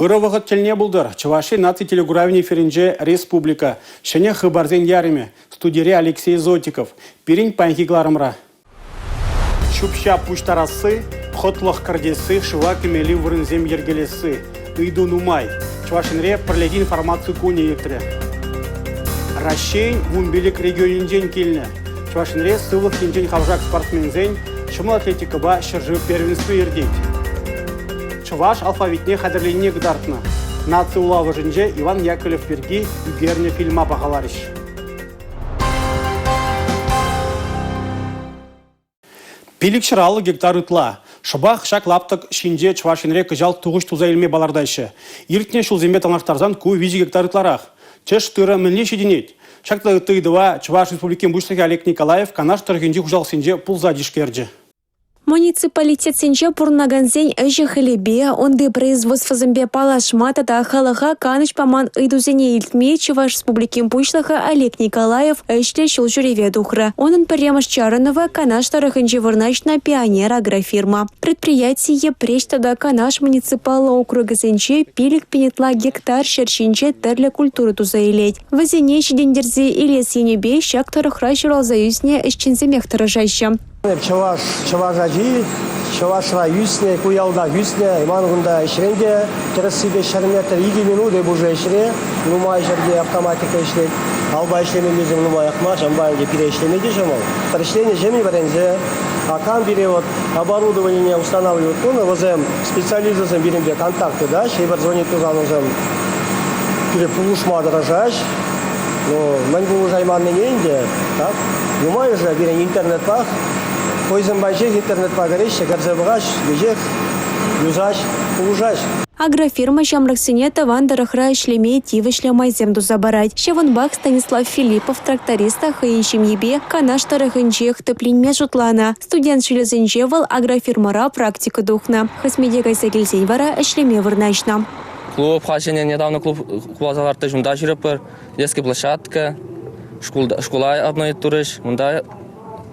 Ырывығыт телне бұлдыр. Чуваши наци телегуравне ференже республика. Шене хыбарзен яриме. Студире Алексей Зотиков. Пирин панхигларымра. Шупща пуштарасы, хотлых кардесы, шыва кемели вырынзем ергелесі. Иду нумай. Чувашинре проследи информацию куне ектіре. Рашейн вумбелик регионинжен келіне. Чувашинре сылық кенжен хавжак спортсмензен, шымыл атлетикаба шыржы первенству ердейді. Чуваш алфавитне қадірленіне гыдартына. Наци улавы жынже Иван Яковлев берги үгерне фильма бағаларыш. Пилік шыралы гектар ütла. Шыбақ шак лаптық шинже Чувашинре кыжал туғыш туза елме балардайшы. Иртне шул зембе талнаштарзан ку 5 гектар ытларақ. Чеш тыры мінле шеденет. Шакта ыттыйдыва Чуваш республикен бұштығы Олег Николаев канаш тұргенде құжал сенже пулза дишкерджі. Муниципалитет сенже пурнаганзен әжі хілебе, онды производство зімбе палашмата да халыға каныш паман ыйдузене илтме Чуваш республикен бұшлығы Олег Николаев әшле шул жүреве дұхры. Онын пірремыш чарынова канаш тарыхынжы вырнашна пионер агрофирма. Предприятие прештада канаш муниципалы округы сенже пилік пенетла гектар шершинже тәрлі культуры туза илет. Вазене шедендерзе илес енебе шак тарыхра шыралзаюсне ішченземех тарыжайшы. Чаваш ажи, Чавашра юсне, куялда юсне, имангунда ишренде, 35 метр 2 минуты уже ишре, нумай жерде автоматика ишлет, алба ишлемеде жем нумай акма, жамбайнде пире ишлемеде жемол. Ишлеме жеми барензе, акам бире вот оборудование устанавливают, ну, возем специализациям биремде контакты, да, шейбар звонит тузан узем, пире пулушма дорожаш, но мен был уже иман мененде, так, нумай уже бире интернет пах, Койзен байжех интернет пагареща, гарзабыгаш, бежех, юзаш, улужаш. Агрофирма Жамраксине тавандарахра шлеме тивы шлемай земду забарать. Шеванбак Станислав Филиппов тракториста хаиншим ебе канаш тарахынчех теплинме жутлана. Студент шлезенжевал агрофирмара практика духна. Хасмеде кайсагельзень вара шлеме вырначна. Клуб хашене недавно клуб кубазаларты жунда жүріпір, детская площадка, школа одной турыш, мунда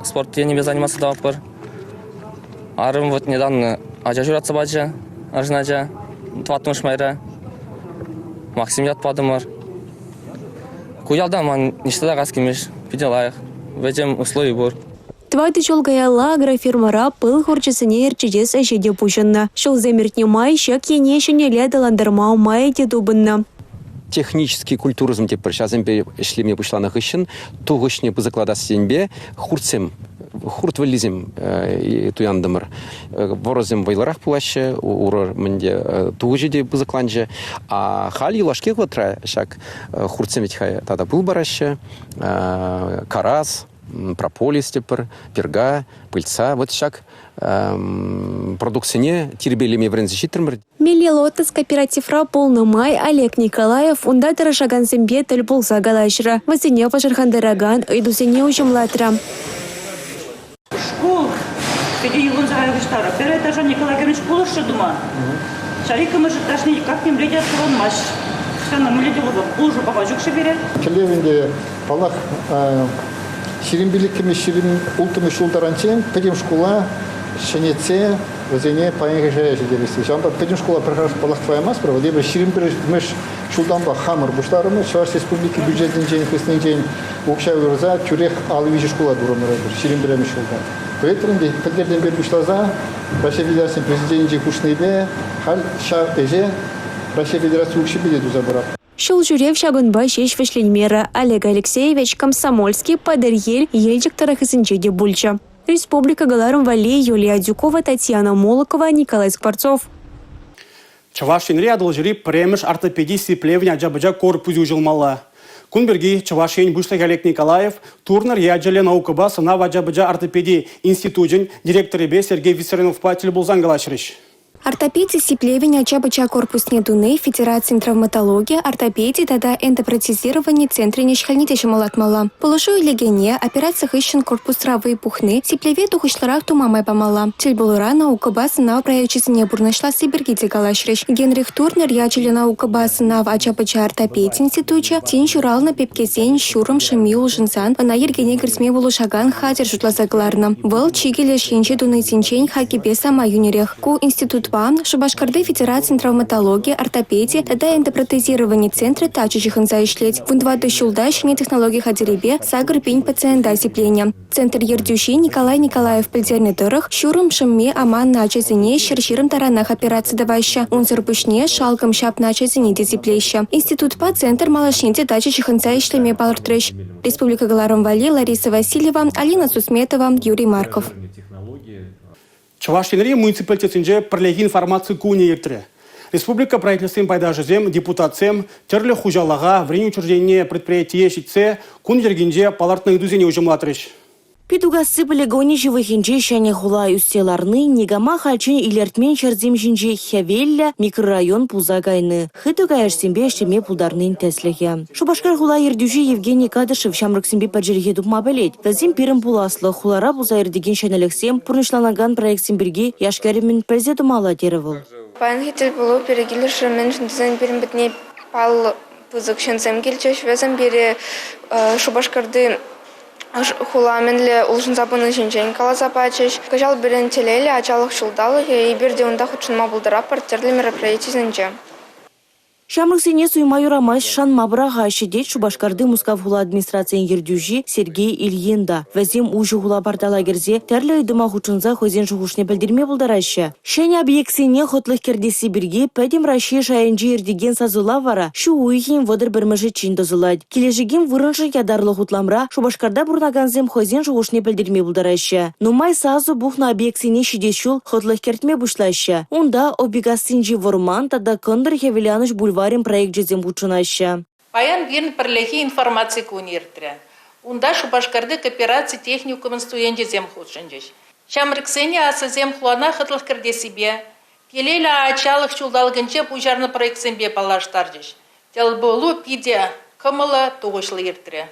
спорт денег заниматься давапыр. Арым вот недавно ажа жүратса баджа, аржынажа, тватмыш майра, Максим ятпадымыр. Куялда ман ништада ғаскемеш, пиделайық, ведем условий бұр. Твайды жолгаяла агрофирмара пыл хорчысыне ерчедес әжеде пушынна. Шол земертне май шак ене шынеле даландырмау май дедубынна. Технический культуризм тепер шазембе шлеме бушланах ищен, тугышне бузакладас сенбе, хурцем, хурт вылизем туяндымыр. Ворозем вайларах пулаще, урор менде тугыжеде бузакланже, а хали лашке ватра шак хурцем ведь тада был бараще, карас, прополис тепер, перга, пыльца, вот шак продукцияне тербелеме врензищитрмыр. Мелелотас кооперативра полный май Олег Николаев унда тарашаган зембе тіл болса галашыра. Вазине пашырхандараган ыйдусене ужымлатыра. Школ, где его заявыштара, первый этаж Николай Георгиевич школа шедума. Шарика мы же ташни как ним летят крован маш. Что нам летят вот уже помажук шебере. Келевинде палах ширинбиликими ширин ултыми шулдаранчен, пойдем школа. Шенеце, возене поехали делись. Жамбат пойдем школа прохожу палах твоя мас проводи бы ширим переш меш шулданба хамар буштарымы Чуваш республики бюджетный день христиан день укшай урза тюрех алвижи школа дуромер ширим берем шулдан. Поэтому де поддержим бер буштаза Россия Федерации президент же кушнебе хал ша эже Россия Федерации укши биде дузабара. Шул жюрев шагунба шеш вешленмера Олег Алексеевич Комсомольский подерьель ельчик тарахысынчеде бульча. Республика Галаром Вали, Юлия Дюкова, Татьяна Молокова, Николай Скворцов. Чувашинре адылжыри премеш ортопедии сиплевня аджабаджа корпузе ужылмала. Кунберги Чувашин Бушлых Олег Николаев, турнер яджале наукаба сынав аджабаджа ортопедии институтын директоры Сергей Виссарионов патель булзан галашрыш. Ортопедия сиплевения чабача корпусне дуны, Федерации травматологии, ортопедии, тада эндопротезирование центре нешхальнитеши малатмала. Положу легене, операциях ищен корпус травы и пухны, сиплеве тухушларах тумамай помала. Тельбулура наука баса на проявчица не бурнашла сибергите галашриш. Генрих Турнер ячели наука баса на ачабача ортопедии институте, тень журал на пепкезень, щуром шамил жинсан, на ергене грисме булушаган хатер жутла загларна. Вол чигеле шинче дуны тинчень хаки беса маюнерех. Ку институт Ба, Шубашкарды Федерация травматологии, ортопедии, тада эндопротезирование центра тачичих инзайшлеть. Вундвады шулда шине технологии хадеребе, сагр пень пациента осепления. Центр Ердюши Николай Николаев пельдерный дырых, щурым шамме аман начазине, щерщирым таранах операции даваща. Унзер пушне, шалком шап начазине дезиплеща. Институт Па центр малашнете тачичих инзайшлеме балртрыш. Республика Галарам-Вали, Лариса Васильева, Алина Сусметова, Юрий Марков. Чувашинри муниципалитетинже пролеги информации куне ертре. Республика правительством пайдажызем, депутатсем, терлі хужалаға, врень учреждение предприятие щитсе, кун ергенже палартны дузене ужымлатрыш. Петугасы полигоне живыхинже шане хула устеларны, негама хальчин илертмен чарзим жинже хявелля микрорайон пузагайны. Хыту гаешсембе штеме пулдарнын теслеге. Шубашкар хула ердюжи Евгений Кадышев шамрыксембе поджерге дупма белет. Тазим пирым пуласлы хулара пуза ердеген шанелексем пурнышланаган проектсем бірге яшкаремен президумала деревыл. Панхител булу перегилерші меншін дизайн берін бітне пал пузыкшенсем келчеш везем бере Шубашкарды хуламенле улшын запыны жинжен кала запачеш. Кажал берен телеле ачалық шулдалық и берде онда худшынма булдыра партерлі мероприятий зінже. Шамрыксене суйма юрамайш шан мабраға ашедет Шубашкарды Мускав хула администрациян ердюжи Сергей Ильинда. Вазим ужы хула бардала керзе тәрлі үйдіма хучынза хозен жуғушне білдірме бұлдарашы. Шәне объектсене хотлық кердесі бірге пәдім раши шайынжы ердеген сазыла вара шу уйхин водыр бірміжі чин дозылад. Кележеген вырыншы ядарлы хутламра Шубашкарда бурнаганзем хозен жуғушне білдірме бұлдарашы. Нумай сазу бұхна объектсене шидешул хотлық кертме бұшлашы. Онда обигасинжи ворман тада кондыр хевеляныш бульвар проект жезем бучунаща. Паян вин пролехи информации куниртре. Унда Шубашкарды кооперации техникум стуенде зем худшенжеш. Шамрыксене асазем хуана хатлых кирде себе. Келеля ачалых чулдалгынче пужарны проект сембе палаштаржеш. Телболу пиде кымыла тугышлы иртре.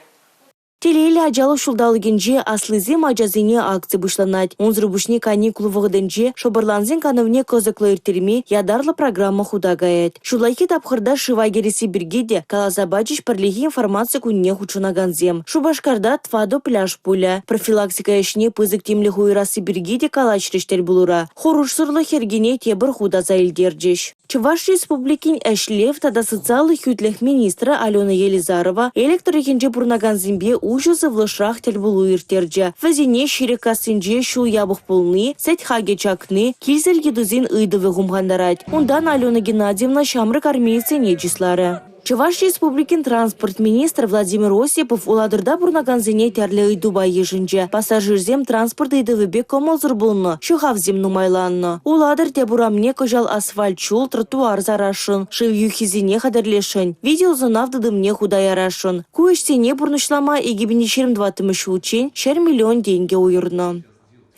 Телейлі ажалы шулдалыгенже аслызем ажазине акция бұшланат. Онзырбушне каникулы вғыдынже шобырланзен канывне козыклы иртерме ядарлы программа худа гает. Шулайки тапхырда шывагересі біргеде калазабачиш пірлігі информация күнне хучунаганзем. Шубашкарда твадо пляж пуля. Профилактика ешне пызык темлі хуйрасы біргеде калачрештер булура. Хорушсырлы хергене тебір худа заилдерджеш. Чуваш республикин әшлев тада социаллы хүтлех министра Алена Елизарова электрикенже бурнаганзембе ужасы влышрах телбулу иртерджа. Вазине ширикасынже шул ябық пулны, сәт хаге чакны, килзер едузин ыйдывы гумгандарать. Ундан Алена Геннадьевна шамрык армейцы нечислары. Чуваш республикин транспорт министр Владимир Осипов уладырда бурнаганзене тәрлі ыйдуба ежінже. Пассажирзем транспорт ыйдывыбе комалзыр булны, шухавзем нумайланны. Уладыр те бурамне кожал асфальт чул тротуар зарашын, шив юхизине хадарлешын. Видео занавдыдымне худаярашын. Куэшсене бурнышлама егибіне 22 учень, 4 миллион деньги уйырны.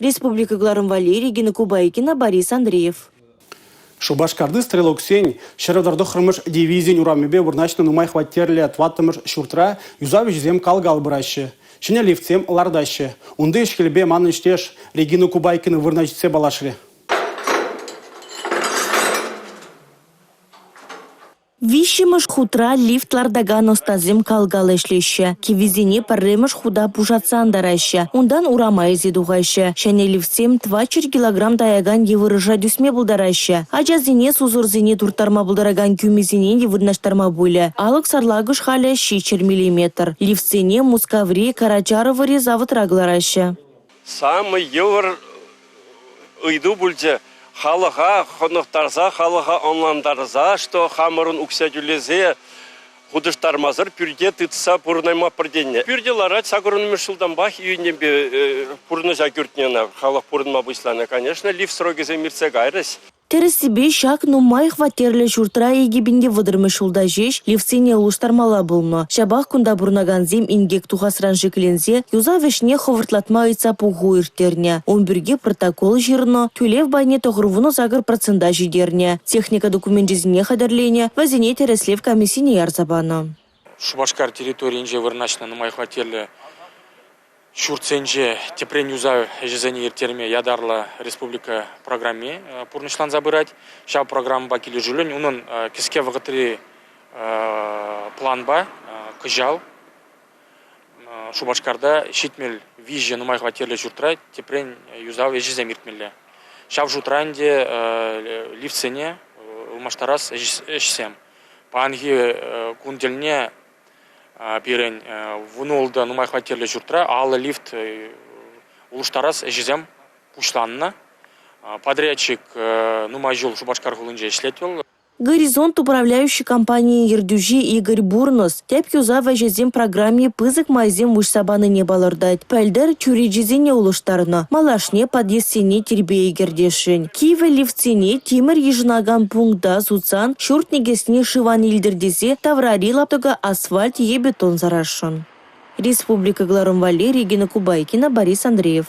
Республика Галарам-Вали, Регина Кубайкина, Борис Андреев. Шубашкарды стрелок сень, шеравдарды хырмыш дивизион урамебе бурначны нумай хваттерлі тваттымыш шуртра юзавы жезем калгал бұращы. Шыне лифтсем лардащы. Унды ішкілбе манын іштеш Регина Кубайкины вырначце балашыры. Вишимыш хутра лифтлардаган остазем калгалешлеща. Кивизине парремыш худа пушатсан дараща. Ундан урамай зедугайща. Шане лифтсем 24 килограмм таяган евырыжа дюсме булдараща. Ажазине сузурзине туртарма булдараган кюмизине евырнаштарма буля. Алык сарлагыш халя 4 миллиметр. Лифтсене Мускаври Карачаровари завод раглараща. Самый евр ыйду бульже. Халыға қонықтарза, халыға онландарза, что хамырын үксәділезе худыштармазыр пүрде тытса пұрнайма пірдене. Пүрде ларать сағырын мүшілдан бақ үйінебе пұрны жакүртнена халық пұрнма бұйсланы. Конечно, лифт срогезе мирце гайрыс. Тересибе шак нумай хватерлі журтра егебінде выдырмы шулда жеш, левсене луштармала булны. Шабах кунда бурнаганзем ингек тухасран жеклензе, юза вешне ховыртлатма айца пугу иртерне. Он бірге протокол жирно, тюлев байне тоғырвуны загыр процента жидерне. Техника документизіне қадерлене, вазине тереслев комиссине ярзабаны. Шубашкар территориинже вырначна нумай хватерлі Шурценже тепрен юзау ежезене ертерме ядарлы республика программе пурнышлан забырать. Шау программа бакили жүлін, унын кіске вғытыры планба кыжал. Шубашкарда шитмел визже нумай хватерлі жүртра тепрен юзау ежезем ертмелі. Шав жутранде лифтсене улмаштарас эшсем. Панги кундельне пирен вунулда нумай хватерле журтра, алы лифт улуштарас эшзем пушланна. Подрядчик нумай жол Шубашкар хулынже эшлетвел. Горизонт управляющей компании Ердюжи Игорь Бурнос теп юза вәжезем программе пызык майзем мушсабаны не балырдать. Пәлдер чурижизене улыштарына, малашне подъездсене тербее гердешін. Киеве лифтсене тимір ежінаган пункта сутсан шуртнегесіне шиван илдердесе таврари лаптыға асфальт е бетон зарашын. Республика Гларым-Вале, Регина Кубайкина, Борис Андреев.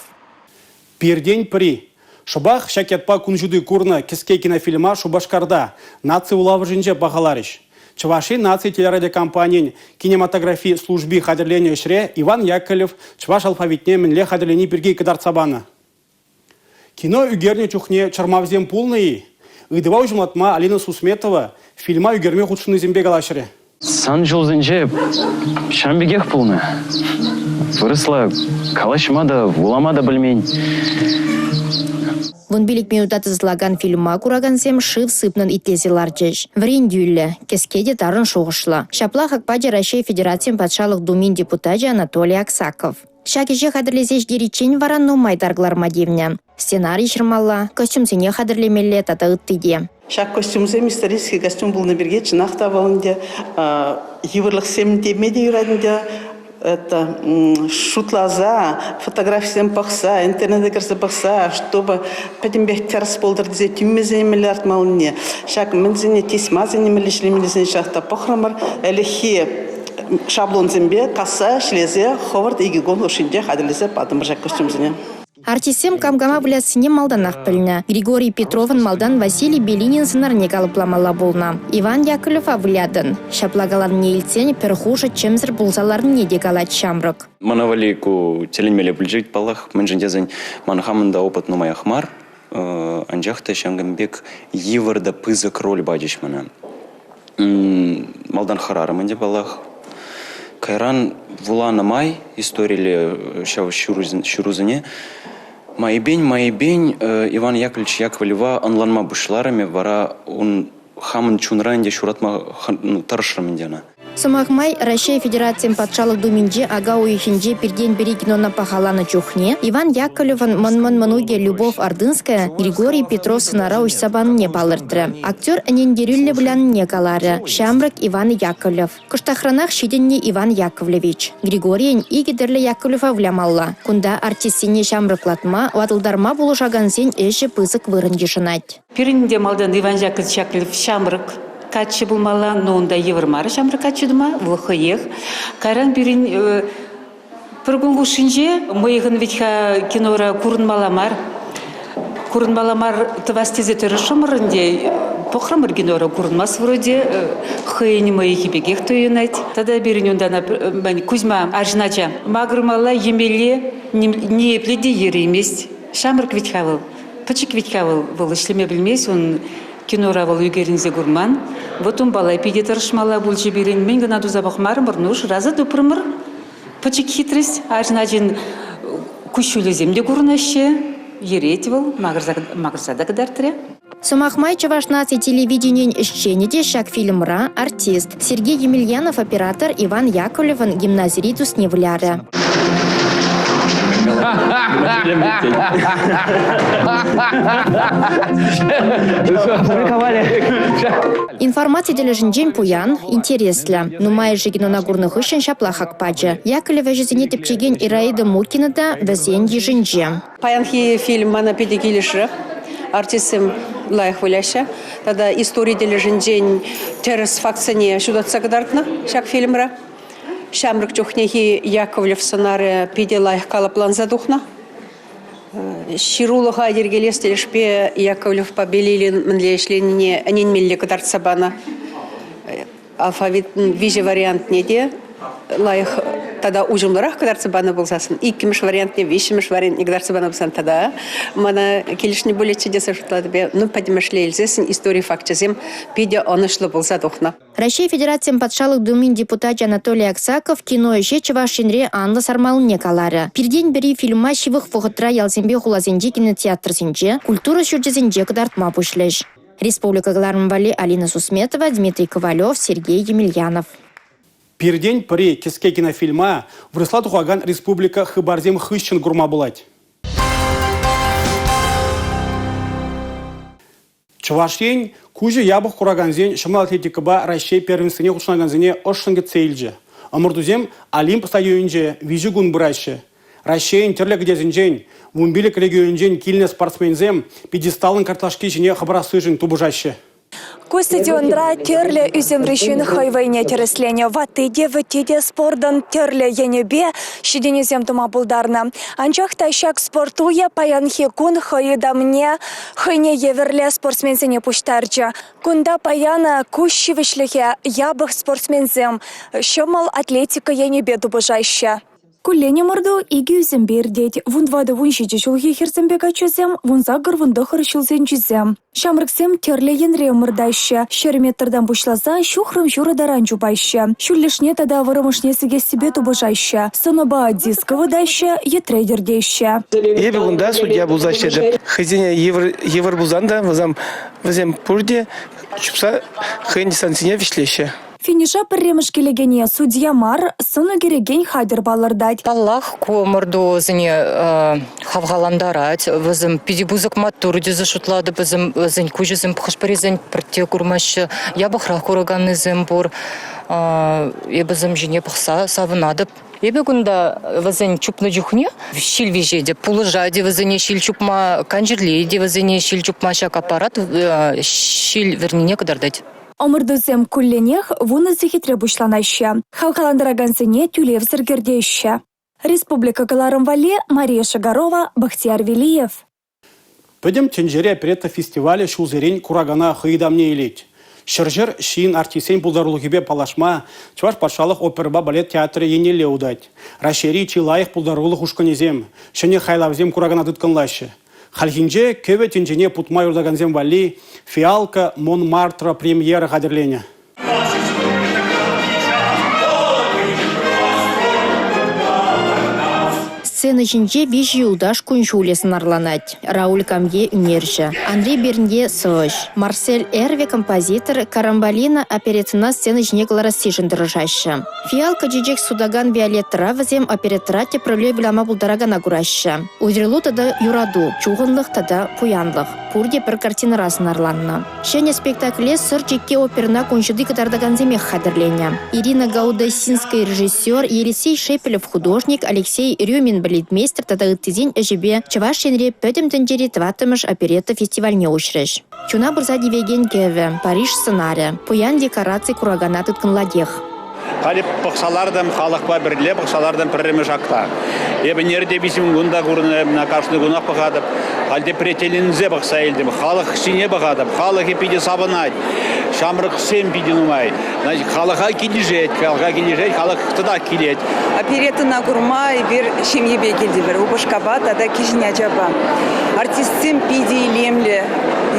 Пердень при. Шубах шакетпа кунжуды курна киске кинофильма Шубашкарда наци улавы жинже бағаларыш. Чуваши наци телерадиокомпаниян кинематографии служби хадерления шре Иван Яковлев чуваш алфавитне мінле хадерлени бірге кадарцабаны. Кино үгерне чухне чармавзем пулны. Ыдыва ужматма Алина Сусметова фильма үгерме худшыны зембе галашыре. Сан жол зенже шамбегех пулны. Вырысла калашыма да, улама да білмейн. Вон билик минута тызлаган фильма курагансем шив сыпнын итлезелар жеш. Врендюлле, кескеде тарын шоғышла. Шапла Хакпаде Россия Федерациям патшалық думин депутаты Анатолий Аксаков. Шакеже хадырлезеш деречень варан нумай даргларма девня. Сценарий шырмалла, костюмсене хадырлемелле тата ыттыде. Шак костюмсем исторический костюм был на береге, чынақта болынде, еврлық семінде меде юрадынде, это шутлаза, фотографиям пахса, интернет игры пахса, чтобы потом бехтярс полдер дизе тюммезе миллиард малне. Шак мензене тисмазене миллишлемелезен шахта пахрамар, элехи шаблон зембе, касса, шлезе, ховард иги гон лошинде хадилезе падам жак костюмзене. Артисем камгама влясыне малданах пыльна. Григорий Петровын малдан Василий Белинин сынарне галыпламала болна. Иван Яковлев авлядын. Шаплагалан не илтсен перхуша чемзір булзаларын не дегалат шамрык. Манавалику теленмеле бүлжет балах, менжендезен манхамында опыт нумай ахмар, анжахта шангамбек еварда пызык роль бадиш мана. Малдан харара менде балах. Кайран вулана май историли шав шурузыне. Майбень Иван Яковлевич Яковлева онланма бушларами вара он хамын чунранде шуратма таршрамендена. Самахмай Россия Федерациям патшалық думинже ага уйхинже перден бери кинона пахалана чухне. Иван Яковлеван мануге Любовь Ордынская, Григорий Петров сынара уйсабан не балыртыры. Актер Нендерюлле білян не калары. Шамрык Иван Яковлев. Кыштахранах шиденне Иван Яковлевич. Григорий игедерле Яковлева влямалла. Кунда артистине шамрыклатма, ватылдарма булышаган сен эші пызык вырындешынать. Перінде малдан Иван Яковлев шамрык. Качы булмала, но онда еврмары шамры качыдыма, вылхыех. Кайран бірін пұргынғы үшінже, мойығын ветха кинора курынмаламар тывастезе түрі шымырынде, похрамыр кинора курынмас вроде, хыйни мойығы бегех тойынайт. Тада бірін ондана Кузьма аржынача, мағырмала емеле не епледе ері емес. Шамрык ветхавыл, пычык ветхавыл, бұл ішлеме білмес, он кинора вал югеринзе гурман, вот он балай пиде таршмала бульче берин, мен гана дуза бахмар мурнуш, раза дупрмыр, пачек хитрость, ажнадин кущуле земде гурнаще, еретивал, магрзада гадартре. Сумахмай Чавашнаци телевидениен исченеде шак фильмра артист Сергей Емельянов, оператор Иван Яковлеван, гимназиритус невляре. Информация дележинжен пуян, интересля. Нумай жигино на гурных ищен шапла Хакпаджа. Яковлева жизни тепчеген Ираида Муркина да везен ежинже. Паянхи фильм «Мана педикилишрах». Артистам лайх выляща. Тогда история дележинжен террас факцияне шудатса гадартна, шак фильмра. Шамрык чухнехи Яковлев сценария пиде лайх калаплан задухна. Ширулыға дергелес телешпе Яковлев побелилин мэнлешленине аненмелле кадарцабана. Алфавит виже вариант неде лайх Тогда ужимларах кадарцы баны болсасын. Иккимиш вариант не, вишимиш вариант не кадарцы баны болсан. Тогда мана келишни более чудеса шутлады бе. Ну, подимашле эльзесин истории фактчазем пидя онышлы болса тухна. Россия Федерациям патшалық думин депутат Анатолий Аксаков кино еше Чувашинре Анна Сармалыне калары. Пирден бери фильма шивых фугытра ялзембе хулазенде кинотеатр сенже, культура сюрджезенже кадартма пушлеш. Республика Галармвали Алина Сусметова, Дмитрий Ковалев, Сергей Емельянов. Пирдень при кеске кинофильма выросла тухаган республика Хыбарзем хыщен гурма булать. Чувашень кужи ябых кураганзен шымал атлетикаба Россия первенствене хушнаганзене ошшынге цейльже. Амурдузем Олимп стадионже вижу гун бұрайшы. Россия терлек дезінжен, вумбилик регионжен килне спортсмензем пьедесталын карташки жіне хабарасыжын тубыжашы. Ку стадиондра терле үземрещин хайвайне тереслене ватыде ватыде спордан терле енебе шиденезем тума булдарна. Анчах тащак спортуя паянхи кун хайдамне хайне еверле спортсмензене пуштарча. Кунда паяна кущи вышлихе ябых спортсмензем. Шомал атлетика енебе тубыжаща. Куллене морду иги үзембер деть. Вундвада вуншичи шулхи херсембека чузем, вунзагар вундохар шулзен чузем. Шамрыксем терле енре мырдаща. Шереметрдан бушлаза шухрым жура даранчу байща. Шуллишне тада вырымышне сиге себе тубыжаща. Соноба диска выдаща, етрейдер дейща. Ебе гунда судья бузаща. Хазиня евр бузанда вазем пурде, чупса хэнди сансине вишлеща. Финиша пірреміш келегене судья мар сыну кереген хадер балырдать. Аллах комырду зіне хавгаландарать, візім педибузык матурды зашутлады, візім кужызім пхашпарезін пірте курмашы, я бахрах кураганны зімбур, ебізім жіне пхса савынады. Ебе күнда візін чупны жүхне, шил вежеде, пулыжаде візіне шил чупма канжерлейде, візіне шил чупма шак аппарат, шил вернине кадардать. Омырдызем кулленех вуны зихитре бушланаща. Халкаландырагансене тюлев сыргердеща. Республика Галарымвали, Мария Шагарова, Бахтияр Велиев. Пойдем тенжере оперетта фестиваля шулзерень курагана хыйдамне илеть. Шыржыр шиин артисен пулдарулыгебе палашма, чуваш патшалық оперба балет театры енеле удать. Рашери чилайық пулдарулых ушканезем, шыне хайлавзем курагана дытканлашы. Хальхинже кеве тенжене путма юрдаганзем вали, фиалка Монмартра премьера хадерленя. Сцена жинже беш юлдаш күншуле сынарланать. Рауль Камье үнерші. Андрей Бернге сыш. Марсель Эрве композитор Карамбалина оперетына сцена жіне гларасси жындырыжашы. Фиалка джиджек судаган Виолетта вазем оперетрате пролей білама бұлдараган агурашы. Удрелу тада юраду, чуғынлық тада пуянлық. Пурде бір картина раснарланна. Шене спектакле сыр жекке оперна күншыды кадардаганземе хадерленя. Ирина Гаудасинская режиссер, Елисей Шепелев художник, Алексей Рюмин балетмейстер тада ыттызен әжібе Чувашинре пөтім тәндері тватымыш оперетта фестивальне ұшырыш. Чуна бұрза девеген кеве, Париж сценария, пуян декораций курагана тұткынладех. Қалеп бұқсалардым, халықпа бірле бұқсалардым пірімі жақта. Ебі нерде бісім ғында көріні, на қаршыны ғынақ бұқадып, қалде претелінзе бұқса елдім, халық шіне бұқадып, халық епиде сабынай, шамрық сем пиде нумай. Халыға кележет, халық тұда келет. Оперетына құрмай бір шемебе келді бір, ұбышқаба, тада кешіне жаба. Артистсем пиде илемлі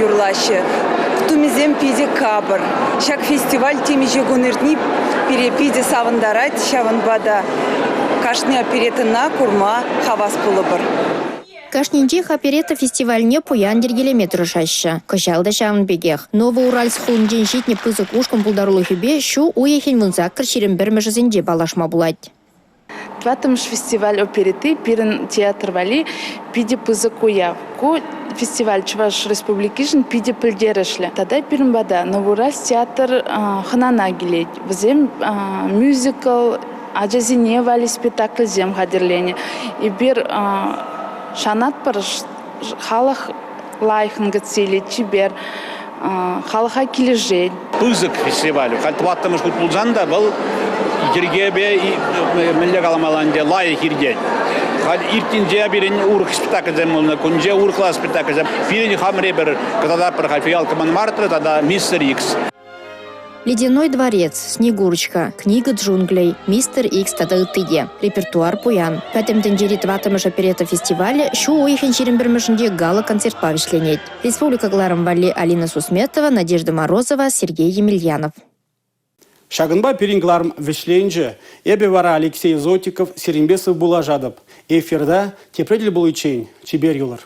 юрлашы. Тумизем пиде кабыр. Шак фестиваль темеже гоныртни перепиде савындарать, шавынбада. Кашны оперетына курма хавас пулыбыр. Кашнинчех оперетта фестивальне пуян дергелеме тұрышашы. Кышалда шавын бегех. Новоуральск хулынжен житне пызык ушкын пулдарулы хюбе шу уехен вынзаккыр шерен бір межізінде балашма булать. Тватымыш фестиваль опереты пирен театр вали пиде пызык уяв. Фестиваль Чуваш Республикишн пиде пілдерішлі. Тада пирен бада Новоуральск театр ханана гелет. Візем мюзикл, аджазине вали спектакль зем хадерлене. И бір шанат парыш халық лайхын гыцелет, чибер халыға кележет. Пызык фестивалю. Халтваттымыш күт бұлзанда бұл ергебе мүлі қаламаланде лайық ергет. Иртинже бірін урық спектакльзем олына, күнже урықла спектакльзем. Бірін хамре бір, катада бір фиалка Монмартра, тада Мистер Икс. Ледяной дворец, Снегурочка, Книга джунглей, Мистер Икс тады тыде. Репертуар пуян. Пятым тенджерит ватымыш оперета фестивале, шу ойхен черембірмішінде гала-концерт павишленет. Республика Гларом Валли Алина Сусметова, Надежда Морозова, Сергей Емельянов. Шагынба перингларм вишленже, эбе вара Алексей Зотиков, Серембесов Булажадов. Эфирда тепредель был учень, Чибер юлар.